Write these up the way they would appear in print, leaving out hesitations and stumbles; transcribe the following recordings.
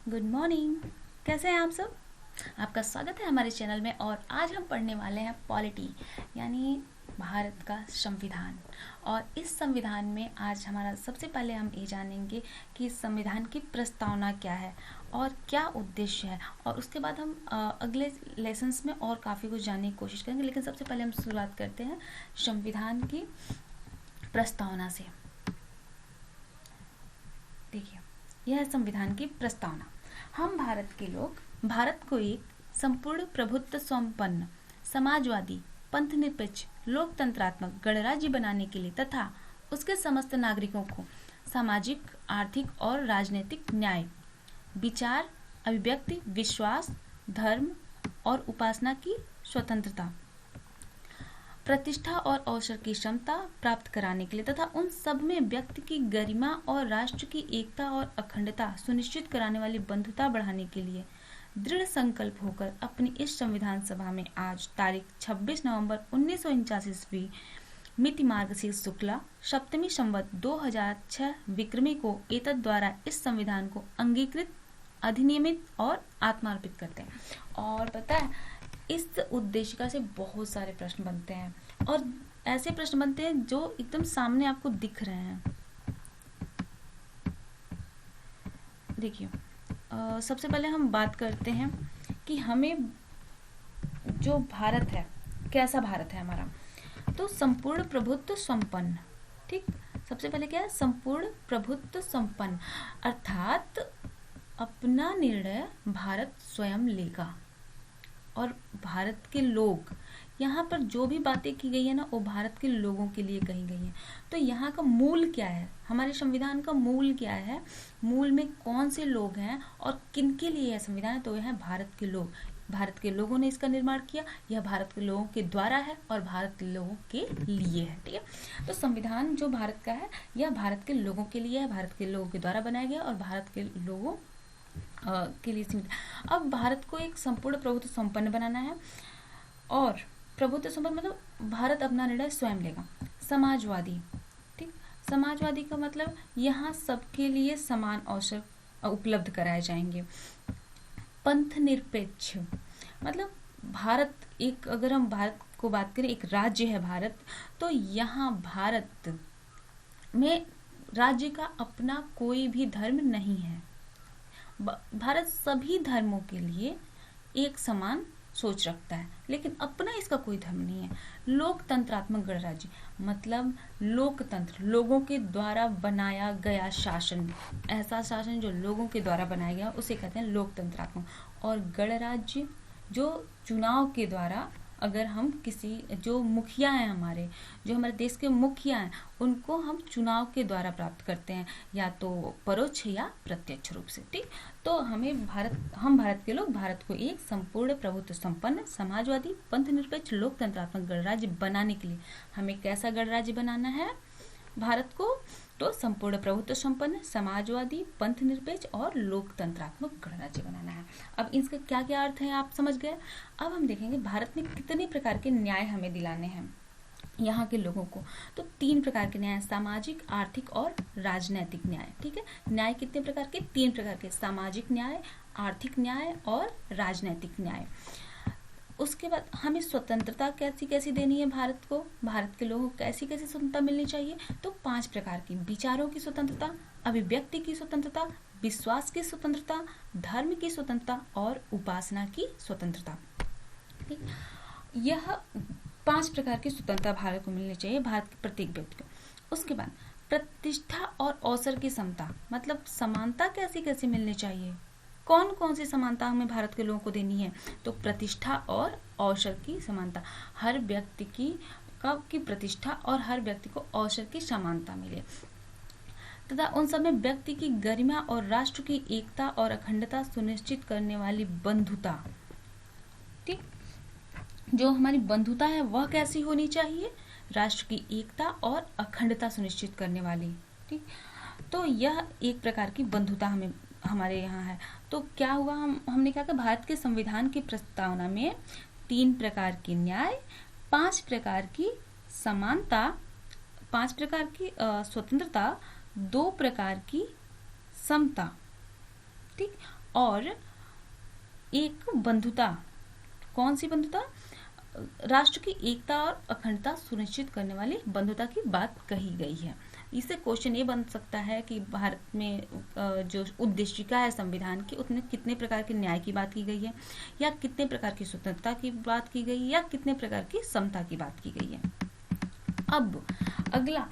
Good morning. कैसे हैं आप सब? आपका स्वागत है हमारे चैनल में। और आज हम पढ़ने वाले हैं पॉलिटी यानी भारत का संविधान। और इस संविधान में आज हमारा सबसे पहले हम ये जानेंगे कि इस संविधान की प्रस्तावना क्या है और क्या उद्देश्य है। और उसके बाद हम अगले लेसन्स में और काफ़ी कुछ जानने की कोशिश करेंगे। लेकिन सबसे पहले हम शुरुआत करते हैं संविधान की प्रस्तावना से। देखिए, यह है संविधान की प्रस्तावना। हम भारत के लोग भारत को एक संपूर्ण प्रभुत्व संपन्न समाजवादी पंथनिरपेक्ष लोकतंत्रात्मक गणराज्य बनाने के लिए तथा उसके समस्त नागरिकों को सामाजिक आर्थिक और राजनीतिक न्याय विचार अभिव्यक्ति विश्वास धर्म और उपासना की स्वतंत्रता प्रतिष्ठा और अवसर की क्षमता प्राप्त कराने के लिए तथा उन सब में व्यक्ति की गरिमा और राष्ट्र की एकता और अखंडता सुनिश्चित कराने वाली बंधुता बढ़ाने के लिए दृढ़ संकल्प होकर अपनी इस संविधान सभा में आज तारीख 26 नवंबर 1949 ईस्वी मिति मार्गशीर्ष शुक्ला सप्तमी संवत 2006 विक्रमी को एतद द्वारा इस संविधान को अंगीकृत अधिनियमित और आत्मार्पित करते हैं। और पता है, इस उद्देशिका से बहुत सारे प्रश्न बनते हैं और ऐसे प्रश्न बनते हैं जो एकदम सामने आपको दिख रहे हैं। देखिए, सबसे पहले हम बात करते हैं कि हमें जो भारत है, कैसा भारत है हमारा। तो संपूर्ण प्रभुत्व संपन्न। ठीक, सबसे पहले क्या है? संपूर्ण प्रभुत्व संपन्न, अर्थात अपना निर्णय भारत स्वयं लेगा और भारत के लोग, यहाँ पर जो भी बातें की गई है ना, वो भारत के लोगों के लिए कही गई है। तो यहाँ का मूल क्या है? हमारे संविधान का मूल क्या है? मूल में कौन से लोग हैं और किनके लिए यह संविधान है? तो यह है भारत के लोग। भारत के लोगों ने इसका निर्माण किया। यह भारत के लोगों के द्वारा है और भारत के लोगों के लिए है। ठीक है, तो संविधान जो भारत का है, यह भारत के लोगों के लिए है, भारत के लोगों के द्वारा बनाया गया और भारत के लोगों के लिए सीमित। अब भारत को एक संपूर्ण प्रभुत्व संपन्न बनाना है। और प्रभुत्व संपन्न मतलब भारत अपना निर्णय स्वयं लेगा। समाजवादी, ठीक, समाजवादी का मतलब यहाँ सबके लिए समान अवसर उपलब्ध कराए जाएंगे। पंथ निरपेक्ष मतलब भारत एक, अगर हम भारत को बात करें, एक राज्य है भारत, तो यहाँ भारत में राज्य का अपना कोई भी धर्म नहीं है। भारत सभी धर्मों के लिए एक समान सोच रखता है, लेकिन अपना इसका कोई धर्म नहीं है। लोकतंत्रात्मक गणराज्य मतलब लोकतंत्र, लोगों के द्वारा बनाया गया शासन, ऐसा शासन जो लोगों के द्वारा बनाया गया उसे कहते हैं लोकतंत्रात्मक। और गणराज्य जो चुनाव के द्वारा, अगर हम किसी, जो मुखिया हैं हमारे, जो हमारे देश के मुखिया हैं, उनको हम चुनाव के द्वारा प्राप्त करते हैं, या तो परोक्ष या प्रत्यक्ष रूप से। ठीक, तो हम भारत के लोग भारत को एक संपूर्ण प्रभुत्व संपन्न समाजवादी पंथनिरपेक्ष लोकतंत्रात्मक गणराज्य बनाने के लिए, हमें कैसा गणराज्य बनाना है भारत को? तो संपूर्ण प्रभुत्व संपन्न समाजवादी पंथनिरपेक्ष और लोकतंत्रात्मक गणराज्य बनाना है। अब इसका क्या क्या अर्थ है आप समझ गए। अब हम देखेंगे भारत में कितने प्रकार के न्याय हमें दिलाने हैं यहाँ के लोगों को। तो 3 प्रकार के न्याय, सामाजिक आर्थिक और राजनैतिक न्याय। ठीक है, न्याय कितने प्रकार के? 3 प्रकार के, सामाजिक न्याय, आर्थिक न्याय और राजनैतिक न्याय। उसके बाद हमें स्वतंत्रता कैसी कैसी देनी है भारत को, भारत के लोगों को कैसी कैसी स्वतंत्रता मिलनी चाहिए? तो 5 प्रकार की, विचारों की स्वतंत्रता, अभिव्यक्ति की स्वतंत्रता, विश्वास की स्वतंत्रता, धर्म की स्वतंत्रता और उपासना की स्वतंत्रता। ठीक, यह 5 प्रकार की स्वतंत्रता भारत को मिलनी चाहिए, भारत के प्रत्येक व्यक्ति को। उसके बाद प्रतिष्ठा और अवसर की समता मतलब समानता कैसी कैसी मिलनी चाहिए? कौन कौन सी समानता हमें भारत के लोगों को देनी है? तो प्रतिष्ठा और अवसर की समानता, हर व्यक्ति की प्रतिष्ठा और हर व्यक्ति को अवसर की समानता मिले, तथा उन सब में व्यक्ति की गरिमा और राष्ट्र की एकता और अखंडता सुनिश्चित करने वाली बंधुता। ठीक, जो हमारी बंधुता है वह कैसी होनी चाहिए? राष्ट्र की एकता और अखंडता सुनिश्चित करने वाली। ठीक, तो यह एक प्रकार की बंधुता हमारे यहाँ है। तो क्या हुआ, हमने क्या कहा, भारत के संविधान की प्रस्तावना में 3 प्रकार के न्याय, 5 प्रकार की समानता, 5 प्रकार की स्वतंत्रता, 2 प्रकार की समता, ठीक, और एक बंधुता, कौन सी बंधुता, राष्ट्र की एकता और अखंडता सुनिश्चित करने वाली बंधुता की बात कही गई है। इससे क्वेश्चन ये बन सकता है कि भारत में जो उद्देशिका है संविधान की, उसमें कितने प्रकार के न्याय की बात की गई है, या कितने प्रकार की स्वतंत्रता की बात की गई है, या कितने प्रकार की समता की बात की गई है। अब अगला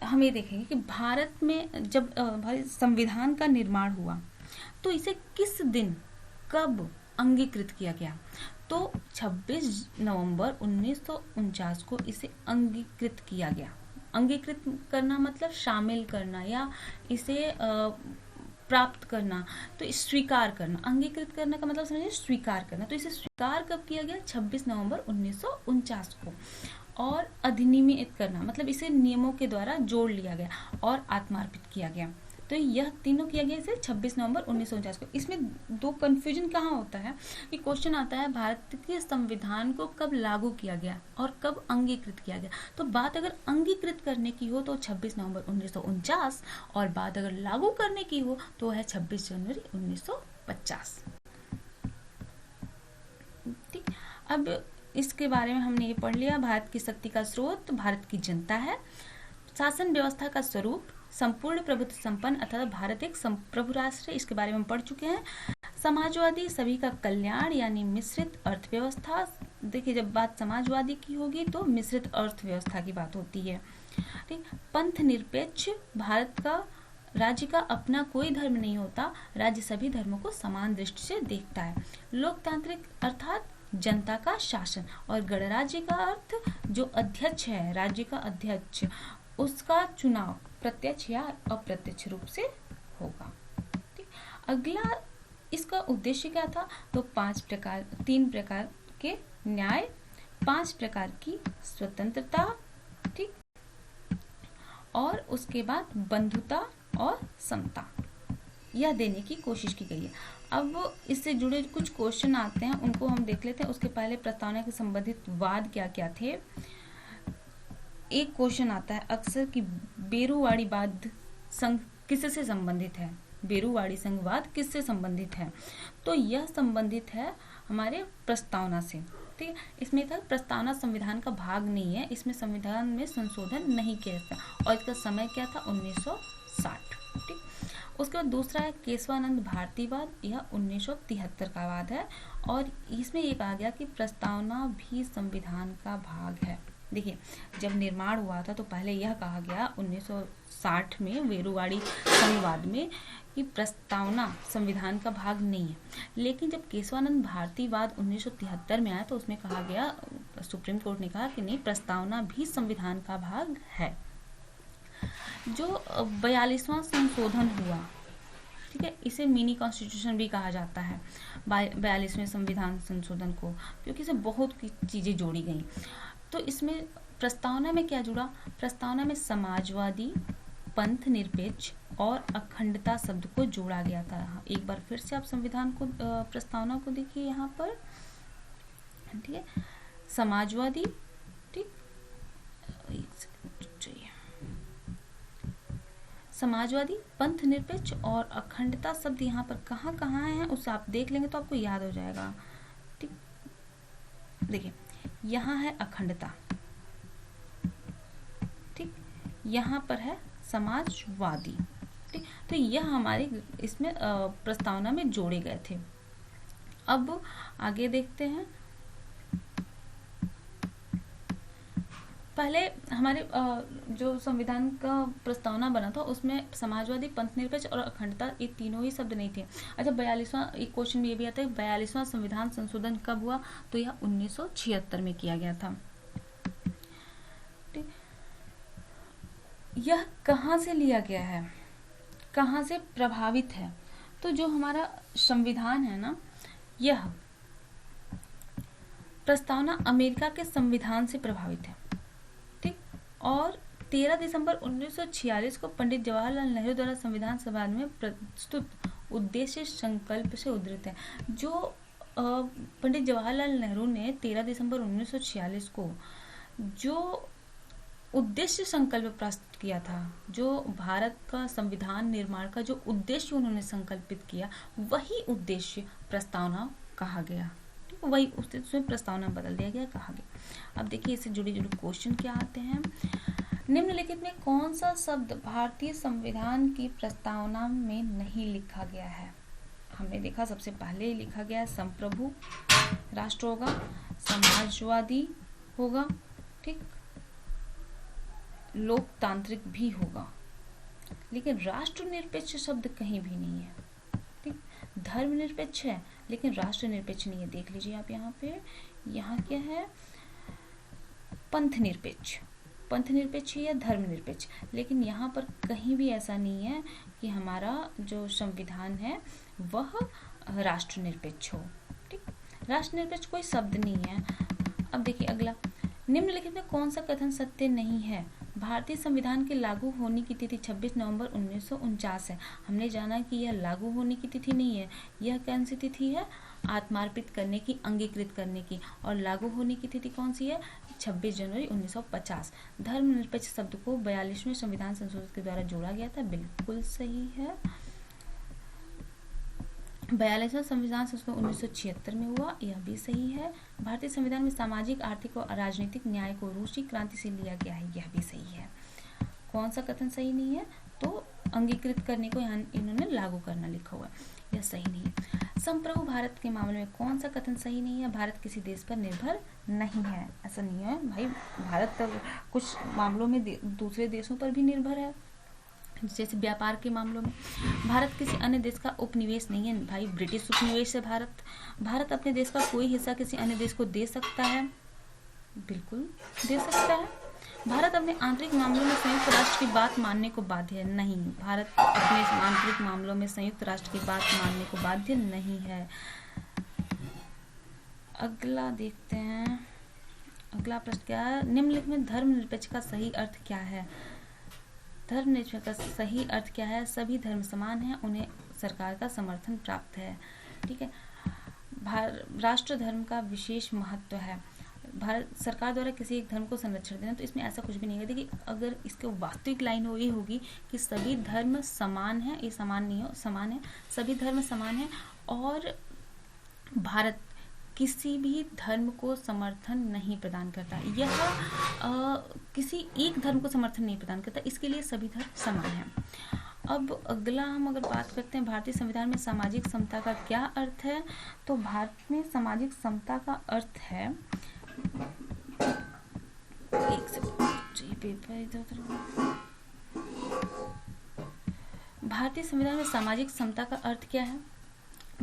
हम ये देखेंगे कि भारत में जब भारत संविधान का निर्माण हुआ तो इसे किस दिन कब अंगीकृत किया गया। तो 26 नवंबर 1949 को इसे अंगीकृत किया गया। अंगीकृत करना मतलब शामिल करना या इसे प्राप्त करना, तो स्वीकार करना। अंगीकृत करने का मतलब समझिए स्वीकार करना। तो इसे स्वीकार कब किया गया? 26 नवंबर 1949 को। और अधिनियमित करना मतलब इसे नियमों के द्वारा जोड़ लिया गया और आत्मार्पित किया गया। तो यह तीनों किया गया इसे 26 नवंबर 1949 को। इसमें दो कंफ्यूजन कहाँ होता है कि क्वेश्चन आता है भारत के संविधान को कब लागू किया गया और कब अंगीकृत किया गया। तो बात अगर अंगीकृत करने की हो तो 26 नवंबर 1949, और बात अगर लागू करने की हो तो है 26 जनवरी 1950। ठीक, अब इसके बारे में हमने ये पढ़ लिया। भारत की शक्ति का स्रोत भारत की जनता है। शासन व्यवस्था का स्वरूप संपूर्ण प्रभुत्व संपन्न अर्थात भारत एक संप्रभु राष्ट्र है, इसके बारे में हम पढ़ चुके हैं। समाजवादी सभी का कल्याण यानी मिश्रित अर्थव्यवस्था। देखिए जब बात समाजवादी की होगी तो मिश्रित अर्थव्यवस्था की बात होती है। ठीक, पंथ निरपेक्ष, भारत का राज्य का अपना कोई धर्म नहीं होता, राज्य सभी धर्मों को समान दृष्टि से देखता है। लोकतांत्रिक अर्थात जनता का शासन, और गणराज्य का अर्थ जो अध्यक्ष है, राज्य का अध्यक्ष, उसका चुनाव प्रत्यक्ष या अप्रत्यक्ष रूप से होगा। ठीक, अगला इसका उद्देश्य क्या था? तो 3 प्रकार के न्याय, 5 प्रकार की स्वतंत्रता, ठीक, और उसके बाद बंधुता और समता, यह देने की कोशिश की गई है। अब इससे जुड़े कुछ क्वेश्चन आते हैं, उनको हम देख लेते हैं। उसके पहले प्रस्तावना के संबंधित वाद क्या क्या थे। एक क्वेश्चन आता है अक्सर कि बेरुवाड़ी वाद संघ किससे संबंधित है? बेरुवाड़ी संघवाद किससे संबंधित है? तो यह संबंधित है हमारे प्रस्तावना से। ठीक है, इसमें था प्रस्तावना संविधान का भाग नहीं है, इसमें संविधान में संशोधन नहीं किया था, और इसका समय क्या था? 1960। ठीक, उसके बाद दूसरा है केशवानंद भारतीवाद, यह 1973 का वाद है, और इसमें ये कहा गया कि प्रस्तावना भी संविधान का भाग है। देखिए जब निर्माण हुआ था तो पहले यह कहा गया 1960 में बेरुवाड़ी संघवाद में कि प्रस्तावना संविधान का भाग नहीं है, लेकिन जब केशवानंद भारतीवाद 1973 में आया तो उसमें कहा गया, सुप्रीम कोर्ट ने कहा कि नहीं, प्रस्तावना भी संविधान का भाग है। जो 42वां संशोधन हुआ, ठीक है, इसे मिनी कॉन्स्टिट्यूशन भी कहा जाता है 42वें संविधान संशोधन को, क्योंकि इसे बहुत चीजें जोड़ी गई। तो इसमें प्रस्तावना में क्या जुड़ा? प्रस्तावना में समाजवादी, पंथ निरपेक्ष और अखंडता शब्द को जोड़ा गया था। एक बार फिर से आप संविधान को, प्रस्तावना को देखिए यहाँ पर, ठीक है, समाजवादी, ठीक, समाजवादी, पंथ निरपेक्ष और अखंडता शब्द यहाँ पर कहाँ कहाँ है उसे आप देख लेंगे तो आपको याद हो जाएगा। ठीक, देखिए यहाँ है अखंडता, ठीक, यहाँ पर है समाजवादी। ठीक, तो यह हमारे इसमें प्रस्तावना में जोड़े गए थे। अब आगे देखते हैं। पहले हमारे जो संविधान का प्रस्तावना बना था उसमें समाजवादी, पंथ निरपेक्ष और अखंडता, ये तीनों ही शब्द नहीं थे। अच्छा, 42वां एक क्वेश्चन में ये भी आता है 42वां संविधान संशोधन कब हुआ? तो यह 1976 में किया गया था। यह कहाँ से लिया गया है, कहाँ से प्रभावित है? तो जो हमारा संविधान है ना, यह प्रस्तावना अमेरिका के संविधान से प्रभावित है। ठीक, और 13 दिसंबर 1946 को पंडित जवाहरलाल नेहरू द्वारा संविधान सभा में प्रस्तुत उद्देश्य संकल्प से उद्धृत है। जो पंडित जवाहरलाल नेहरू ने 13 दिसंबर 1946 को जो उद्देश्य संकल्प प्रस्तुत किया था, जो भारत का संविधान निर्माण का जो उद्देश्य उन्होंने संकल्पित किया, वही उद्देश्य प्रस्तावना कहा गया। ठीक है, वही उद्देश्य प्रस्तावना बदल दिया गया, कहा गया। अब देखिए इससे जुड़े जुड़े क्वेश्चन क्या आते हैं। निम्नलिखित में कौन सा शब्द भारतीय संविधान की प्रस्तावना में नहीं लिखा गया है? हमने देखा सबसे पहले लिखा गया संप्रभु राष्ट्र होगा, समाजवादी होगा, ठीक, लोकतांत्रिक भी होगा, लेकिन राष्ट्रनिरपेक्ष शब्द कहीं भी नहीं है। ठीक, धर्मनिरपेक्ष है लेकिन राष्ट्रनिरपेक्ष नहीं है। देख लीजिए आप यहाँ पे, यहाँ क्या है, पंथ निरपेक्ष, पंथ निरपेक्ष या धर्मनिरपेक्ष, लेकिन यहाँ पर कहीं भी ऐसा नहीं है कि हमारा जो संविधान है वह राष्ट्रनिरपेक्ष हो। ठीक, राष्ट्रनिरपेक्ष कोई शब्द नहीं है। अब देखिए अगला, निम्नलिखित में कौन सा कथन सत्य नहीं है? भारतीय संविधान के लागू होने की तिथि 26 नवंबर 1949 है। हमने जाना कि यह लागू होने की तिथि नहीं है, यह कौन सी तिथि है? आत्मार्पित करने की, अंगीकृत करने की। और लागू होने की तिथि कौन सी है? 26 जनवरी 1950। धर्मनिरपेक्ष शब्द को 42वें संविधान संशोधन के द्वारा जोड़ा गया था, बिल्कुल सही है। 42वां संविधान संशोधन 1976 में हुआ, यह भी सही है। भारतीय संविधान में सामाजिक, आर्थिक और राजनीतिक न्याय को रूसी क्रांति से लिया गया है, यह भी सही है। कौन सा कथन सही नहीं है? तो अंगीकृत करने को यहाँ इन्होंने लागू करना लिखा हुआ है, यह सही नहीं है। संप्रभु भारत के मामले में कौन सा कथन सही नहीं है? भारत किसी देश पर निर्भर नहीं है, ऐसा नहीं है भाई। भारत तब कुछ मामलों में दूसरे देशों पर भी निर्भर है, जैसे व्यापार के मामलों में। भारत किसी अन्य देश का उपनिवेश नहीं है भाई, ब्रिटिश उपनिवेश है भारत। भारत अपने देश का कोई हिस्सा किसी अन्य देश को दे सकता है, बिल्कुल दे सकता है। भारत अपने आंतरिक मामलों में संयुक्त राष्ट्र की बात मानने को बाध्य है, नहीं। भारत अपने आंतरिक मामलों में संयुक्त राष्ट्र की बात मानने को बाध्य नहीं है। अगला देखते हैं, अगला प्रश्न क्या है? निम्नलिखित में धर्मनिरपेक्ष का सही अर्थ क्या है? धर्मनिरपेक्ष का सही अर्थ क्या है? सभी धर्म समान हैं, उन्हें सरकार का समर्थन प्राप्त है। ठीक है, राष्ट्र धर्म का विशेष महत्व है। भारत सरकार द्वारा किसी एक धर्म को संरक्षण देना, तो इसमें ऐसा कुछ भी नहीं है। देखिए अगर इसके वास्तविक लाइन ये होगी कि सभी धर्म समान है, ये समान नहीं हो, समान है, सभी धर्म समान है और भारत किसी भी धर्म को समर्थन नहीं प्रदान करता, यह किसी एक धर्म को समर्थन नहीं प्रदान करता, इसके लिए सभी धर्म समान हैं। अब अगला हम अगर बात करते हैं भारतीय संविधान में सामाजिक समता का क्या अर्थ है, तो भारत में सामाजिक समता का अर्थ है, एक सेकंड, पेपर इधर। भारतीय संविधान में सामाजिक समता का अर्थ क्या है?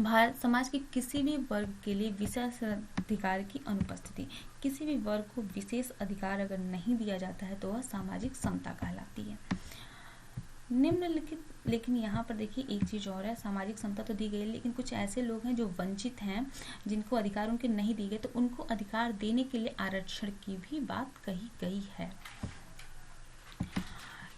भारत समाज के किसी भी वर्ग के लिए विशेष अधिकार की अनुपस्थिति, किसी भी वर्ग को विशेष अधिकार अगर नहीं दिया जाता है तो वह सामाजिक समता कहलाती है। निम्नलिखित, लेकिन यहाँ पर देखिए एक चीज और है, सामाजिक समता तो दी गई है लेकिन कुछ ऐसे लोग हैं जो वंचित हैं, जिनको अधिकार उनके नहीं दिए गए, तो उनको अधिकार देने के लिए आरक्षण की भी बात कही गई है।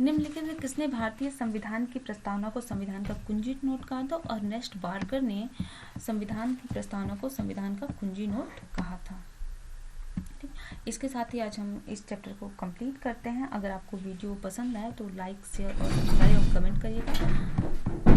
निम्नलिखित में किसने भारतीय संविधान की प्रस्तावना को संविधान का कुंजी नोट कहा था? अर्नेस्ट बार्कर ने संविधान की प्रस्तावना को संविधान का कुंजी नोट कहा था। ठीक, इसके साथ ही आज हम इस चैप्टर को कंप्लीट करते हैं। अगर आपको वीडियो पसंद आए तो लाइक, शेयर और सब्सक्राइब और कमेंट करिएगा।